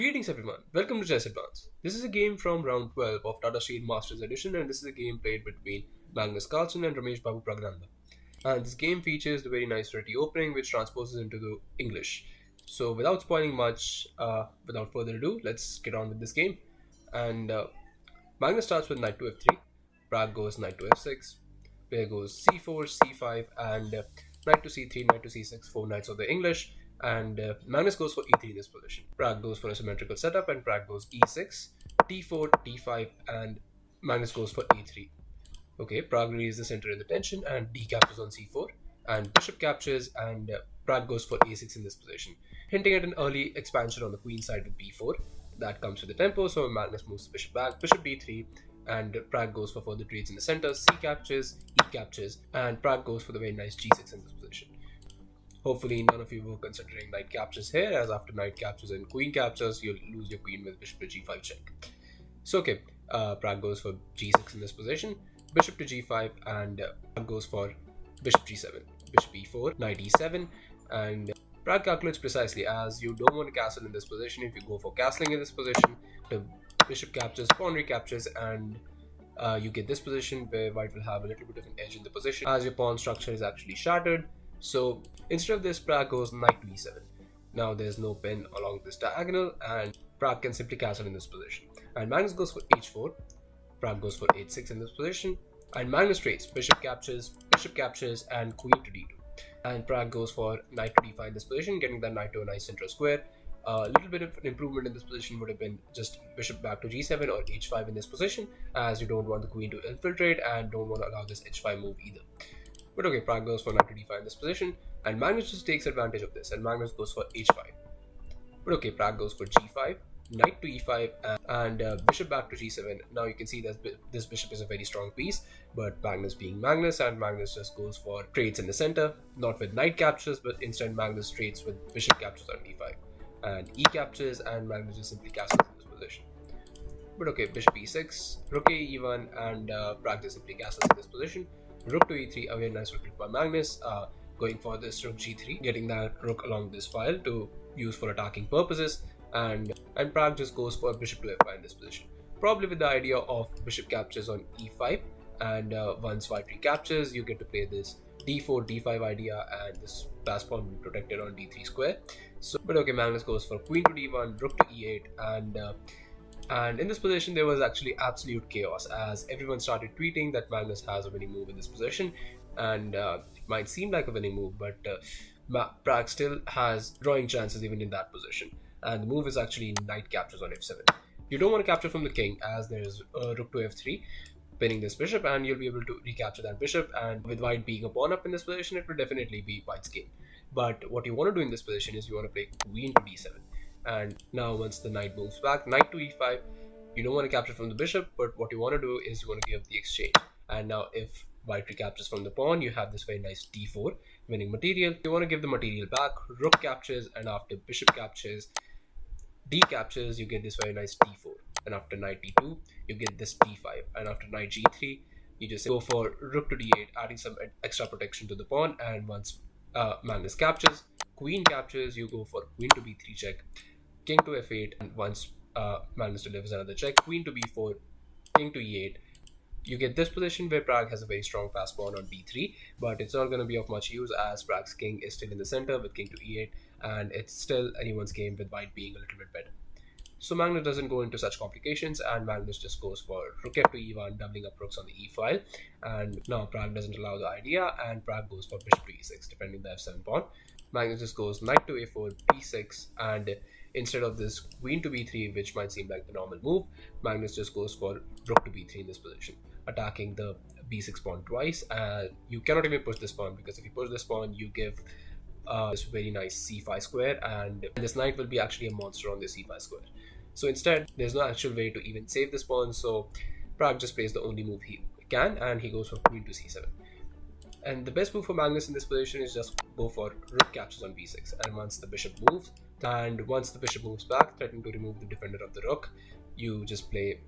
Greetings everyone, welcome to Chess Advance. This is a game from round 12 of Tata Masters Edition, and this is a game played between Magnus Carlsen and Ramesh Babu Pragnanandhaa. And this game features the very nice ready opening which transposes into the English. So without spoiling much, without further ado, let's get on with this game. And Magnus starts with knight to f3, Prag goes knight to f6, player goes c4, c5, and knight to c3, knight to c6, 4 knights of the English. And Magnus goes for e3 in this position. Prag goes for a symmetrical setup, and Prag goes e6, d4, d5, and Magnus goes for a3. Okay, Prag relieves the center in the tension, and d captures on c4, and bishop captures, and Prag goes for a6 in this position, hinting at an early expansion on the queen side with b4. That comes with the tempo, so Magnus moves the bishop back, bishop b3, and Prag goes for further trades in the center, c captures, e captures, and Prag goes for the very nice g6 in this position. Hopefully none of you were considering knight captures here, as after knight captures and queen captures, you'll lose your queen with bishop to g5 check. So okay, Prag goes for g6 in this position, bishop to g5, and Prag goes for bishop g7, bishop e4, knight e7, and Prag calculates precisely, as you don't want to castle in this position. If you go for castling in this position, the bishop captures, pawn recaptures, and you get this position where white will have a little bit of an edge in the position, as your pawn structure is actually shattered. So instead of this, Prag goes knight to e7. Now there's no pin along this diagonal, and Prag can simply castle in this position. And Magnus goes for h4, Prag goes for h6 in this position, and Magnus trades, bishop captures, and queen to d2. And Prag goes for knight to d5 in this position, getting that knight to a nice central square. A little bit of an improvement in this position would have been just bishop back to g7 or h5 in this position, as you don't want the queen to infiltrate and don't want to allow this h5 move either. But okay, Prag goes for knight to d5 in this position, and Magnus just takes advantage of this, and Magnus goes for h5. But okay, Prag goes for g5, knight to e5, and bishop back to g7. Now you can see that this bishop is a very strong piece, but Magnus being Magnus, and Magnus just goes for trades in the center, not with knight captures, but instead Magnus trades with bishop captures on d5, and e captures, and Magnus just simply castles in this position. But okay, bishop e6, rook a e1, and Prag just simply castles in this position. Rook to e3, a very nice rook by Magnus, going for this rook g3, getting that rook along this file to use for attacking purposes, and Prag just goes for bishop to f5 in this position, probably with the idea of bishop captures on e5, and once white recaptures, you get to play this d4, d5 idea, and this pass pawn will be protected on d3 square. So, but okay, Magnus goes for queen to d1, rook to e8, and in this position there was actually absolute chaos, as everyone started tweeting that Magnus has a winning move in this position, and it might seem like a winning move, but Prag still has drawing chances even in that position, and the move is actually knight captures on f7. You don't want to capture from the king, as there is rook to f3 pinning this bishop, and you'll be able to recapture that bishop, and with white being a pawn up in this position, it will definitely be white's game. But what you want to do in this position is you want to play queen to d7. And now once the knight moves back, knight to e5, you don't want to capture from the bishop, but what you want to do is you want to give the exchange. And now if white recaptures from the pawn, you have this very nice d4 winning material. You want to give the material back, rook captures, and after bishop captures, d captures, you get this very nice d4. And after knight d2, you get this d5. And after knight g3, you just go for rook to d8, adding some extra protection to the pawn. And once Magnus captures, queen captures, you go for queen to b3 check, king to f8, and once Magnus delivers another check, queen to b4, king to e8. You get this position where Prag has a very strong pass pawn on d3, but it's not going to be of much use, as Prag's king is still in the center with king to e8, and it's still anyone's game with white being a little bit better. So Magnus doesn't go into such complications, and Magnus just goes for rook f to e1, doubling up rooks on the e file, and now Prag doesn't allow the idea, and Prag goes for bishop to e6, defending the f7 pawn. Magnus just goes knight to a4, b6, and instead of this queen to b3, which might seem like the normal move, Magnus just goes for rook to b3 in this position, attacking the b6 pawn twice. And you cannot even push this pawn, because if you push this pawn, you give this very nice c5 square, and this knight will be actually a monster on this c5 square. So instead, there's no actual way to even save this pawn, so Prag just plays the only move he can, and he goes for queen to c7. And the best move for Magnus in this position is just go for rook captures on b6, and once the bishop moves, back, threatening to remove the defender of the rook, you just play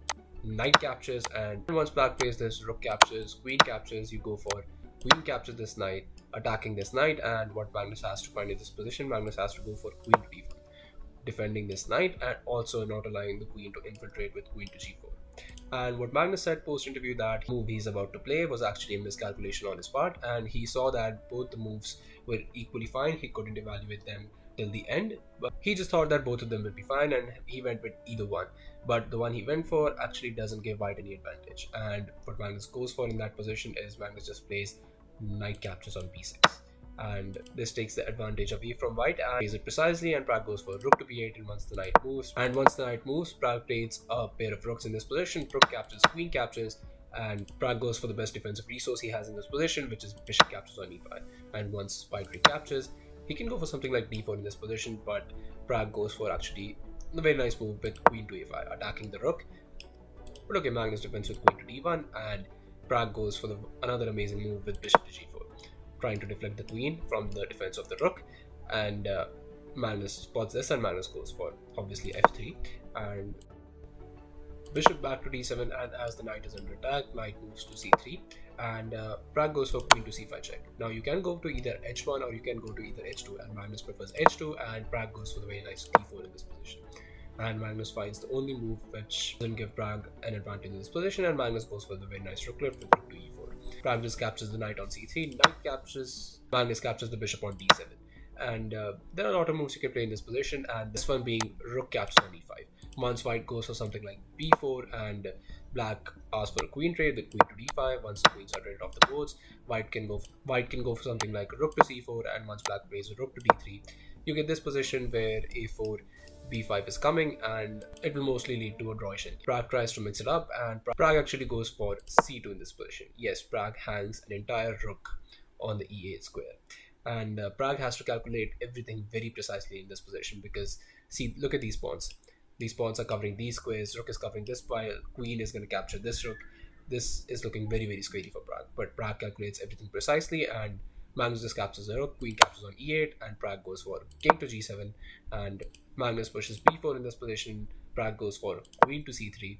knight captures, and once Black plays this rook captures, queen captures, you go for queen captures this knight, attacking this knight, and what Magnus has to find in this position, Magnus has to go for queen to d5. defending this knight and also not allowing the queen to infiltrate with queen to g4. And what Magnus said post-interview, that move he's about to play was actually a miscalculation on his part, and he saw that both the moves were equally fine. He couldn't evaluate them till the end, but he just thought that both of them would be fine and he went with either one. But the one he went for actually doesn't give white any advantage, and what Magnus goes for in that position is Magnus just plays knight captures on b6. And this takes the advantage away from white and plays it precisely, and Pragg goes for rook to b8. And once the knight moves, Pragg plays a pair of rooks in this position. Rook captures, queen captures, and Pragg goes for the best defensive resource he has in this position, which is bishop captures on e5. And once white recaptures, he can go for something like d4 in this position, but Pragg goes for actually a very nice move with queen to a5, attacking the rook. But okay, Magnus defends with queen to d1, and Pragg goes for another amazing move with bishop to g4, trying to deflect the queen from the defense of the rook. And Magnus spots this, and Magnus goes for obviously f3 and bishop back to d7. And as the knight is under attack, knight moves to c3, and Pragg goes for queen to c5 check. Now you can go to either h1 or you can go to either h2, and Magnus prefers h2, and Pragg goes for the very nice d4 in this position. And Magnus finds the only move which doesn't give Pragg an advantage in this position, and Magnus goes for the very nice rooklet with rook to e4. Pragg just captures the knight on c3, knight captures, Magnus captures the bishop on d7. And there are a lot of moves you can play in this position, and this one being rook captures on e5. Once white goes for something like b4, and black asks for a queen trade with queen to d5. Once the queens are traded off the boards, white can go for something like rook to c4, and once black plays a rook to d3, you get this position where a4 b5 is coming, and it will mostly lead to a drawish end. Pragg tries to mix it up, and Pragg actually goes for c2 in this position. Yes, Pragg hangs an entire rook on the e8 square, and Pragg has to calculate everything very precisely in this position, because see, look at these pawns. These pawns are covering these squares, rook is covering this pile, queen is going to capture this rook. This is looking very, very scary for Pragg, but Pragg calculates everything precisely, and Magnus just captures the rook, queen captures on e8, and Pragg goes for king to g7, and Magnus pushes b4 in this position. Pragg goes for queen to c3,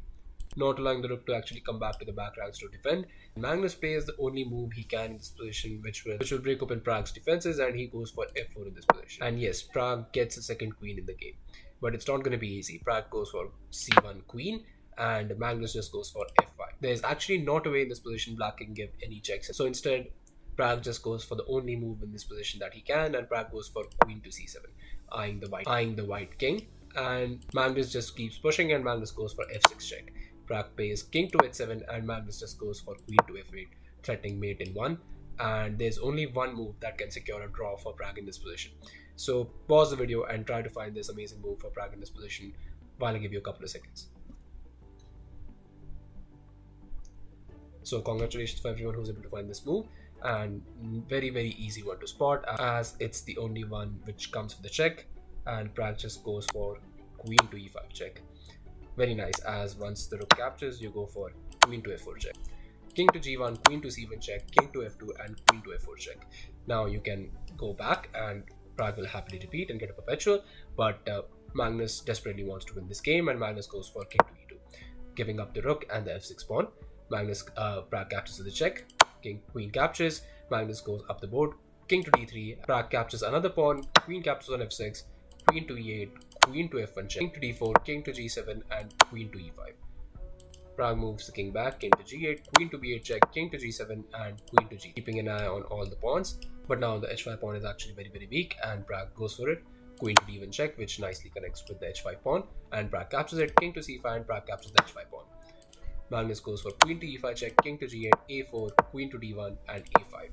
not allowing the rook to actually come back to the back ranks to defend. Magnus plays the only move he can in this position, which will break open Pragg's defenses, and he goes for f4 in this position. And yes, Pragg gets a second queen in the game, but it's not going to be easy. Pragg goes for c1 queen, and Magnus just goes for f5. There's actually not a way in this position black can give any checks, so instead Pragg just goes for the only move in this position that he can, and Pragg goes for queen to c7, eyeing the white king. And Magnus just keeps pushing, and Magnus goes for f6 check. Pragg plays king to h7, and Magnus just goes for queen to f8, threatening mate in 1. And there's only one move that can secure a draw for Pragg in this position. So pause the video and try to find this amazing move for Pragg in this position while I give you a couple of seconds. So congratulations for everyone who's able to find this move, and very, very easy one to spot, as it's the only one which comes with the check. And Pragg just goes for queen to e5 check. Very nice, as once the rook captures, you go for queen to f4 check, king to g1, queen to c1 check, king to f2, and queen to f4 check. Now you can go back, and Pragg will happily repeat and get a perpetual, but Magnus desperately wants to win this game, and Magnus goes for king to e2, giving up the rook and the f6 pawn. Pragg captures with the check, queen captures, Magnus goes up the board, king to d3, Pragg captures another pawn, queen captures on f6, queen to e8, queen to f1 check, king to d4, king to g7, and queen to e5. Pragg moves the king back, king to g8, queen to b8 check, king to g7, and queen to g, keeping an eye on all the pawns. But now the h5 pawn is actually very, very weak, and Pragg goes for it. Queen to d1 check, which nicely connects with the h5 pawn, and Pragg captures it, king to c5, and Pragg captures the h5 pawn. Magnus goes for queen to e5 check, king to g8, a4, queen to d1, and a5.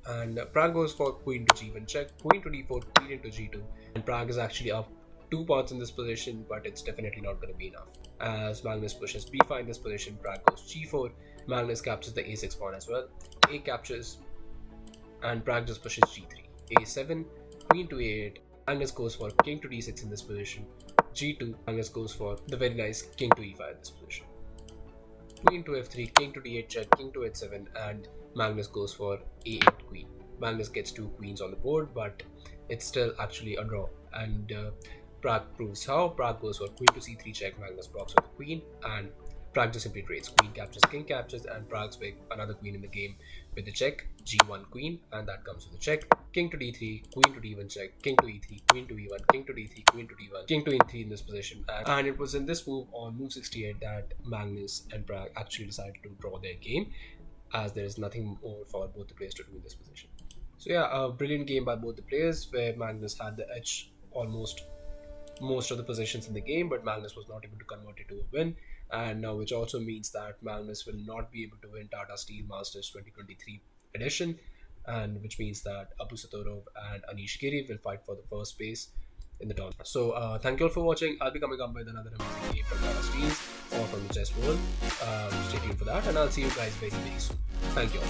And Pragg goes for queen to g1 check, queen to d4, queen into g2, and Pragg is actually up 2 pawns in this position, but it's definitely not going to be enough. As Magnus pushes b5 in this position, Pragg goes g4, Magnus captures the a6 pawn as well, a captures, and Pragg just pushes g3, a7, queen to a8, Magnus goes for king to d6 in this position, g2, Magnus goes for the very nice king to e5 in this position, queen to f3, king to d8 check, king to h7, and Magnus goes for a8 queen. Magnus gets 2 queens on the board, but it's still actually a draw, and Pragg proves how. Pragg goes for queen to c3 check, Magnus blocks with the queen, and Prag just simply trades. Queen captures, king captures, and Prag's pick another queen in the game with the check, g1 queen, and that comes with the check. King to d3, queen to d1 check, king to e3, queen to e1, king to d3, queen to d1, king to e3 in this position. And it was in this move on move 68 that Magnus and Prag actually decided to draw their game, as there is nothing more for both the players to do in this position. So yeah, a brilliant game by both the players where Magnus had the edge almost most of the positions in the game, but Magnus was not able to convert it to a win, and which also means that Magnus will not be able to win Tata Steel Masters 2023 edition, and which means that Abu Satorov and Anish Giri will fight for the first place in the tournament. So thank you all for watching. I'll be coming up with another amazing game from Tata Steels or from the chess world. Stay tuned for that, and I'll see you guys very soon. Thank you all.